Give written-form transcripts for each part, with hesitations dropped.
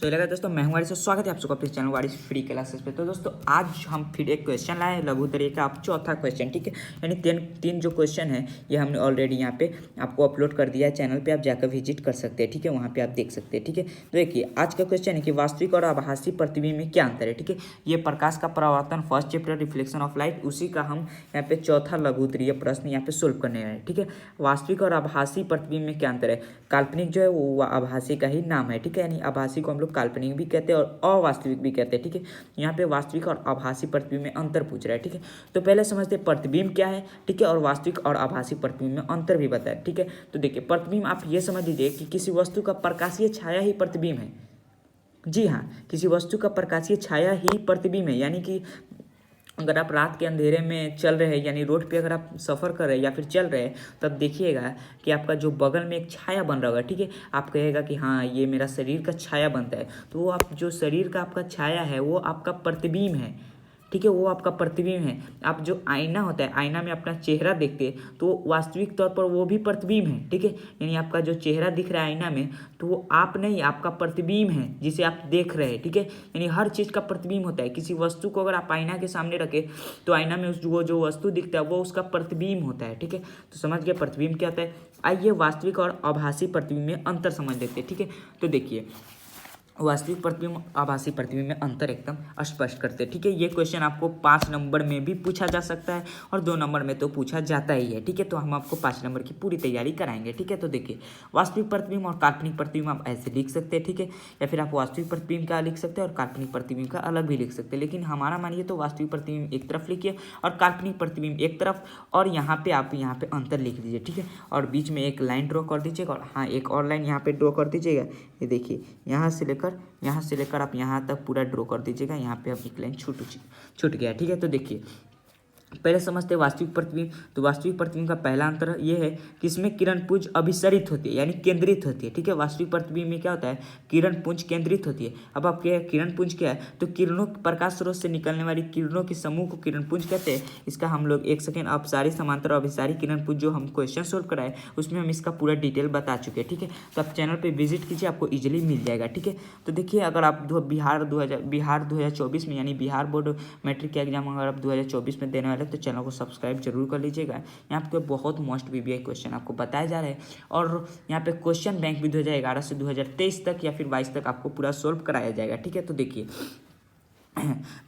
सो लगा दोस्तों, मैं हूं वारिस, स्वागत है आप सबका अपने चैनल वारिस फ्री क्लासेस पे। तो दोस्तों आज हम फिर एक क्वेश्चन लाए हैं लघुत्तरीय का, आप चौथा क्वेश्चन, ठीक है। यानी तीन जो क्वेश्चन है ये हमने ऑलरेडी यहाँ पे आपको अपलोड कर दिया है चैनल पे, आप जाकर विजिट कर सकते हैं, ठीक है। वहाँ पे आप देख सकते हैं, ठीक है। तो देखिए आज का क्वेश्चन है कि वास्तविक और आभासी प्रतिबिंब में क्या अंतर है, ठीक है। ये प्रकाश का परावर्तन first chapter reflection of light, उसी का हम यहाँ पे चौथा लघुत्तरीय प्रश्न यहाँ पे सोल्व करने हैं, ठीक है। वास्तविक और आभासी प्रतिबिंब में क्या अंतर है। काल्पनिक जो है वो आभासी का ही नाम है, ठीक है। यानी आभासी को हम लोग काल्पनिक भी कहते हैं और अवास्तविक भी कहते हैं, ठीक है। यहाँ पे वास्तविक और आभासी प्रतिबिंब में अंतर पूछ रहा है, ठीक है। तो पहले समझते हैं प्रतिबिंब क्या है, ठीक है, और वास्तविक और आभासी प्रतिबिंब में अंतर भी बताया, ठीक है। तो देखिए प्रतिबिंब आप ये समझ लीजिए कि किसी वस्तु का प्रकाशीय छाया ही प्रतिबिंब है। जी हाँ, किसी वस्तु का प्रकाशीय छाया ही प्रतिबिंब है। यानी कि अगर आप रात के अंधेरे में चल रहे हैं, यानी रोड पे अगर आप सफ़र कर रहे हैं या फिर चल रहे हैं, तब देखिएगा कि आपका जो बगल में एक छाया बन रहा होगा, ठीक है। आप कहेगा कि हाँ ये मेरा शरीर का छाया बनता है, तो वो आप जो शरीर का आपका छाया है वो आपका प्रतिबिंब है, ठीक है। वो आपका प्रतिबिंब है। आप जो आईना होता है, आईना में अपना चेहरा देखते हैं तो वास्तविक तौर पर वो भी प्रतिबिंब है, ठीक है। यानी आपका जो चेहरा दिख रहा है आईना में, तो वो आप नहीं, आपका प्रतिबिंब है जिसे आप देख रहे हैं, ठीक है। यानी हर चीज़ का प्रतिबिंब होता है। किसी वस्तु को अगर आप आईना के सामने रखें तो आईना में वो जो वस्तु दिखता है वो उसका प्रतिबिंब होता है, ठीक है। तो समझ गए प्रतिबिंब क्या होता है। आइए वास्तविक और आभासी प्रतिबिंब में अंतर समझ लेते हैं, ठीक है। तो देखिए वास्तविक प्रतिबिंब आभासी प्रतिबिंब में अंतर एकदम स्पष्ट करते हैं, ठीक है। ये क्वेश्चन आपको 5 नंबर में भी पूछा जा सकता है और 2 नंबर में तो पूछा जाता ही है, ठीक है। तो हम आपको 5 नंबर की पूरी तैयारी कराएंगे, ठीक है। तो देखिए वास्तविक प्रतिबिंब और काल्पनिक प्रतिबिंब आप ऐसे लिख सकते हैं, ठीक है। या फिर आप वास्तविक प्रतिबिंब का लिख सकते हैं और काल्पनिक प्रतिबिंब का अलग भी लिख सकते हैं, लेकिन हमारा मानिए तो वास्तविक प्रतिबिंब एक तरफ लिखिए और काल्पनिक प्रतिबिंब एक तरफ, और यहाँ पे आप यहाँ पे अंतर लिख दीजिए, ठीक है। और बीच में एक लाइन ड्रॉ कर दीजिएगा, और हाँ एक और लाइन यहाँ पे ड्रॉ कर दीजिएगा। ये देखिए यहाँ से लेकर आप यहाँ तक पूरा ड्रॉ कर दीजिएगा। यहाँ पे अब एक लाइन छूट गया, ठीक है। तो देखिए पहले समझते हैं वास्तविक प्रतिबिंब। तो वास्तविक प्रतिबिंब का पहला अंतर ये है कि इसमें किरण पुंज अभिसरित होती है, यानी केंद्रित होती है, ठीक है। वास्तविक प्रतिबिंब में क्या होता है, किरण पुंज केंद्रित होती है। अब आप क्या किरण पुंज क्या है, तो किरणों प्रकाश स्रोत से निकलने वाली किरणों के समूह को किरण पुंज कहते हैं। इसका हम लोग एक सेकेंड अपसारी समांतर अभिसारी किरण पुंज जो हम क्वेश्चन सोल्व कराए उसमें हम इसका पूरा डिटेल बता चुके हैं, ठीक है। तो आप चैनल पर विजिट कीजिए, आपको ईजिली मिल जाएगा, ठीक है। तो देखिए अगर आप बिहार 2024 में, यानी बिहार बोर्ड मैट्रिक का एग्जाम अगर आप 2024 में देने वाले तो चैनल को सब्सक्राइब जरूर कर लीजिएगा। यहाँ पे बहुत मोस्ट वीवीआई क्वेश्चन आपको बताए जा रहे हैं, और यहाँ पे क्वेश्चन बैंक भी 2011 से 2023 तक या फिर 22 तक आपको पूरा सोल्व कराया जाएगा, ठीक है। तो देखिए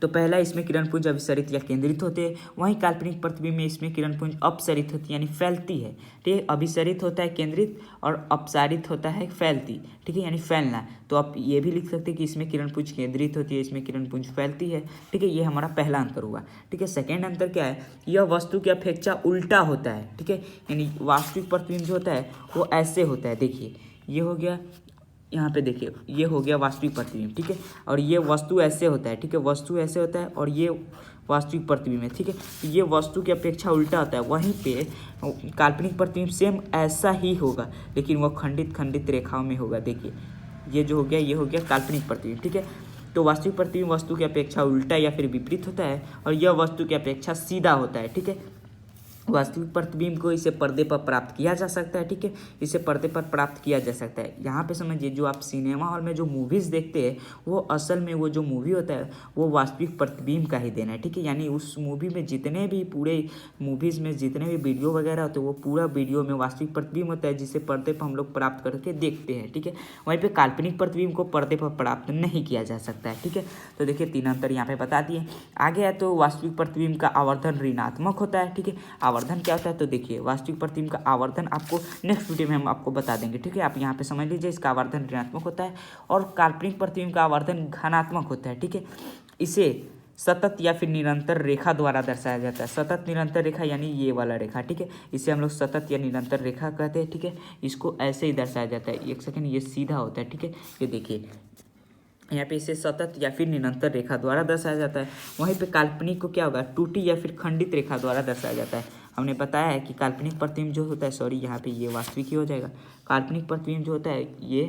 तो पहला इसमें किरण पुंज अभिसरित या केंद्रित होते हैं, वहीं काल्पनिक प्रतिबिंब में इसमें किरण पुंज अपसरित होती है, यानी फैलती है, ठीक है। अभिसरित होता है केंद्रित और अपसारित होता है फैलती, ठीक है, यानी फैलना। तो आप ये भी लिख सकते हैं कि इसमें किरण पुंज केंद्रित होती है, इसमें किरण पुंज फैलती है, ठीक है। ये हमारा पहला अंतर हुआ, ठीक है। सेकेंड अंतर क्या है, यह वस्तु की अपेक्षा उल्टा होता है, ठीक है। यानी वास्तविक प्रतिबिंब जो होता है वो ऐसे होता है, देखिए ये हो गया, यहाँ पे देखिए ये हो गया वास्तविक प्रतिबिंब, ठीक है। और ये वस्तु ऐसे होता है, ठीक है, वस्तु ऐसे होता है और ये वास्तविक प्रतिबिंब है, ठीक है। ये वस्तु की अपेक्षा उल्टा होता है। वहीं पे काल्पनिक प्रतिबिंब सेम ऐसा ही होगा, लेकिन वो खंडित रेखाओं में होगा। देखिए ये जो हो गया ये हो गया काल्पनिक प्रतिबिंब, ठीक है। तो वास्तविक प्रतिबिंब वस्तु की अपेक्षा उल्टा या फिर विपरीत होता है, और यह वस्तु की अपेक्षा सीधा होता है, ठीक है। वास्तविक प्रतिबिंब को इसे पर्दे पर प्राप्त किया जा सकता है, ठीक है, इसे पर्दे पर प्राप्त किया जा सकता है। यहाँ पे समझिए जो आप सिनेमा हॉल में जो मूवीज़ देखते हैं वो असल में वो जो मूवी होता है वो वास्तविक प्रतिबिंब का ही देना है, ठीक है। यानी उस मूवी में जितने भी पूरे मूवीज़ में जितने भी वीडियो वगैरह होते हैं वो पूरा वीडियो में वास्तविक प्रतिबिंब होता है, जिसे पर्दे पर हम लोग प्राप्त करके देखते हैं, ठीक है। वहीं पर काल्पनिक प्रतिबिंब को पर्दे पर प्राप्त नहीं किया जा सकता है, ठीक है। तो देखिए 3 अंतर यहाँ पे बता दिए। आगे है तो वास्तविक प्रतिबिंब का आवर्धन ऋणात्मक होता है, ठीक है। आवर्धन क्या होता है, तो देखिए वास्तविक प्रतिबिंब का आवर्धन आपको नेक्स्ट वीडियो में हम आपको बता देंगे, ठीक है। आप यहाँ पे समझ लीजिए इसका आवर्धन ऋणात्मक होता है, और काल्पनिक प्रतिबिंब का आवर्धन घनात्मक होता है, ठीक है। इसे सतत या फिर निरंतर रेखा द्वारा दर्शाया जाता है। सतत निरंतर रेखा यानी ये वाला रेखा, ठीक है, इसे हम लोग सतत या निरंतर रेखा कहते हैं, ठीक है। इसको ऐसे ही दर्शाया जाता है। एक सेकेंड, ये सीधा होता है, ठीक है। ये देखिए यहाँ पे इसे सतत या फिर निरंतर रेखा द्वारा दर्शाया जाता है। वहीं पे काल्पनिक को क्या होगा, टूटी या फिर खंडित रेखा द्वारा दर्शाया जाता है। हमने बताया है कि काल्पनिक प्रतिबिंब जो होता है, सॉरी यहाँ पे ये वास्तविक ही हो जाएगा। काल्पनिक प्रतिबिंब जो होता है ये,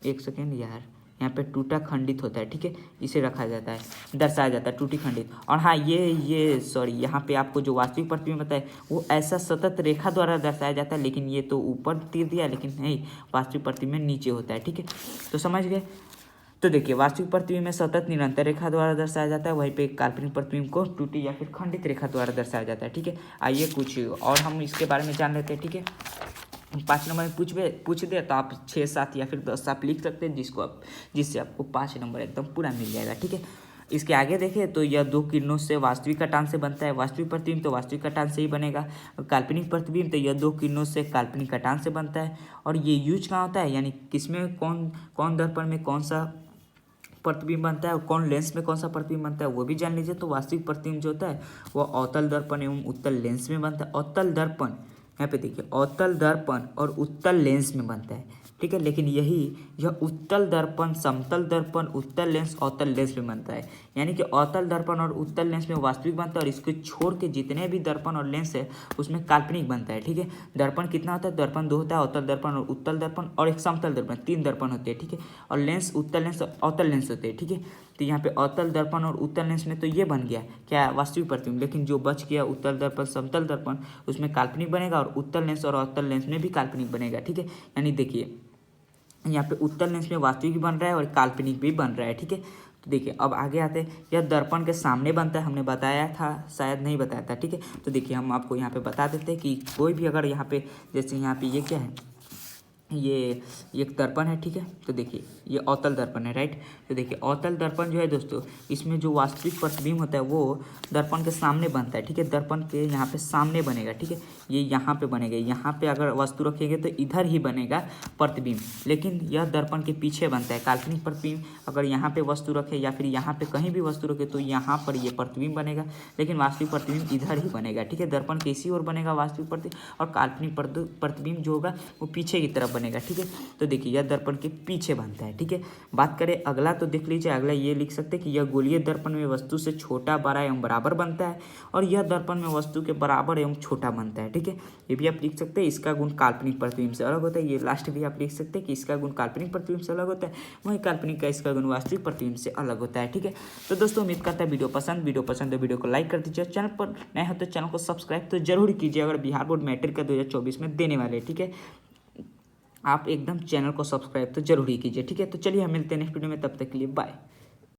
एक सेकेंड यार, यहाँ पे टूटा खंडित होता है, ठीक है, इसे रखा जाता है, दर्शाया जाता है टूटी खंडित। और हाँ ये सॉरी यहाँ पे आपको जो वास्तविक प्रतिबिंब होता है वो ऐसा सतत रेखा द्वारा दर्शाया जाता है, लेकिन ये तो ऊपर तीर दिया, लेकिन नहीं, वास्तविक प्रतिबिंब नीचे होता है, ठीक है। तो समझ गए। तो देखिए वास्तविक प्रतिबिंब में सतत निरंतर रेखा द्वारा दर्शाया जाता है, वहीं पे काल्पनिक प्रतिबिंब को टूटी या फिर खंडित रेखा द्वारा दर्शाया जाता है। ठीक है, आइए कुछ और हम इसके बारे में जान लेते हैं। ठीक है, 5 नंबर में पूछ दे तो आप 6, 7 या फिर 10 आप लिख सकते हैं, जिससे आपको 5 नंबर एकदम पूरा मिल जाएगा। ठीक है, इसके आगे देखें तो यह 2 किरणों से वास्तविक कटान से बनता है। वास्तविक प्रतिबिंब तो वास्तविक कटान से ही बनेगा, और काल्पनिक प्रतिबिंब तो यह 2 किरणों से काल्पनिक कटान से बनता है। और ये यूज कहाँ होता है, यानी किसमें कौन दर्पण में कौन सा प्रतिबिंब बनता है और कौन लेंस में कौन सा प्रतिबिंब बनता है वो भी जान लीजिए। तो वास्तविक प्रतिबिंब जो होता है वो अवतल दर्पण एवं उत्तल लेंस में बनता है। अवतल दर्पण यहाँ पे देखिए, अवतल दर्पण और उत्तल लेंस में बनता है। ठीक है, लेकिन यह उत्तल दर्पण, समतल दर्पण, उत्तल लेंस, अवतल लेंस में बनता है। यानी कि अवतल दर्पण और उत्तल लेंस में वास्तविक बनता है, और इसको छोड़ के जितने भी दर्पण और लेंस है उसमें काल्पनिक बनता है। ठीक है, दर्पण कितना होता है, दर्पण 2 होता है, अवतल दर्पण और उत्तल दर्पण, और एक समतल दर्पण, 3 दर्पण होते हैं। ठीक है, और लेंस उत्तल लेंस और अवतल लेंस होते हैं। ठीक है, तो यहाँ पे अवतल दर्पण और उत्तल लेंस में तो ये बन गया क्या, वास्तविक प्रतिबिंब, लेकिन जो बच गया उत्तल दर्पण, समतल दर्पण, उसमें काल्पनिक बनेगा, और उत्तल लेंस और अवतल लेंस में भी काल्पनिक बनेगा। ठीक है, यानी देखिए यहाँ पे उत्तल लेंस में वास्तविक भी बन रहा है और काल्पनिक भी बन रहा है। ठीक है, तो देखिए अब आगे आते हैं, यह दर्पण के सामने बनता है, हमने बताया था, शायद नहीं बताया था। ठीक है, तो देखिए हम आपको यहाँ पे बता देते हैं कि कोई भी अगर यहाँ पे, जैसे यहाँ पे ये क्या है, ये एक दर्पण है। ठीक है, तो देखिए ये अवतल दर्पण है, राइट। तो देखिए अवतल दर्पण जो है दोस्तों, इसमें जो वास्तविक प्रतिबिंब होता है वो दर्पण के सामने बनता है। ठीक है, दर्पण के यहाँ पे सामने बनेगा। ठीक है, ये यहाँ पे बनेगा, यहाँ पे अगर वस्तु रखेंगे तो इधर ही बनेगा प्रतिबिंब, लेकिन यह दर्पण के पीछे बनता है। काल्पनिक प्रतिबिंब अगर यहाँ पे वस्तु रखे या फिर यहाँ पे कहीं भी वस्तु रखे तो यहाँ पर ये प्रतिबिंब बनेगा, लेकिन वास्तविक प्रतिबिंब इधर ही बनेगा। ठीक है, दर्पण के इसी ओर बनेगा वास्तविक प्रतिबिंब, और काल्पनिक प्रतिबिंब जो होगा वो पीछे की तरफ बनेगा। ठीक है, तो देखिए यह दर्पण के पीछे बनता है। ठीक है, बात करें अगला तो देख लीजिए, अगला ये लिख सकते हैं कि यह गोलीय दर्पण में वस्तु से छोटा, बड़ा एवं बराबर बनता है, और यह दर्पण में वस्तु के बराबर एवं छोटा बनता है। ठीक है, ये भी आप लिख सकते हैं, इसका गुण काल्पनिक प्रतिबिंब से अलग होता है। ये लास्ट भी आप लिख सकते हैं कि इसका गुण काल्पनिक प्रतिबिंब से अलग होता है, वहीं काल्पनिक का इसका गुण वास्तविक प्रतिबिंब से अलग होता है। ठीक है, तो दोस्तों उम्मीद करता है वीडियो पसंद तो वीडियो को लाइक कर दीजिए, चैनल पर नए हो तो चैनल को सब्सक्राइब तो जरूर कीजिए, अगर बिहार बोर्ड मैट्रिक का 2024 में देने वाले। ठीक है, आप एकदम चैनल को सब्सक्राइब तो जरूर ही कीजिए। ठीक है, तो चलिए हम मिलते हैं नेक्स्ट वीडियो में, तब तक के लिए बाय।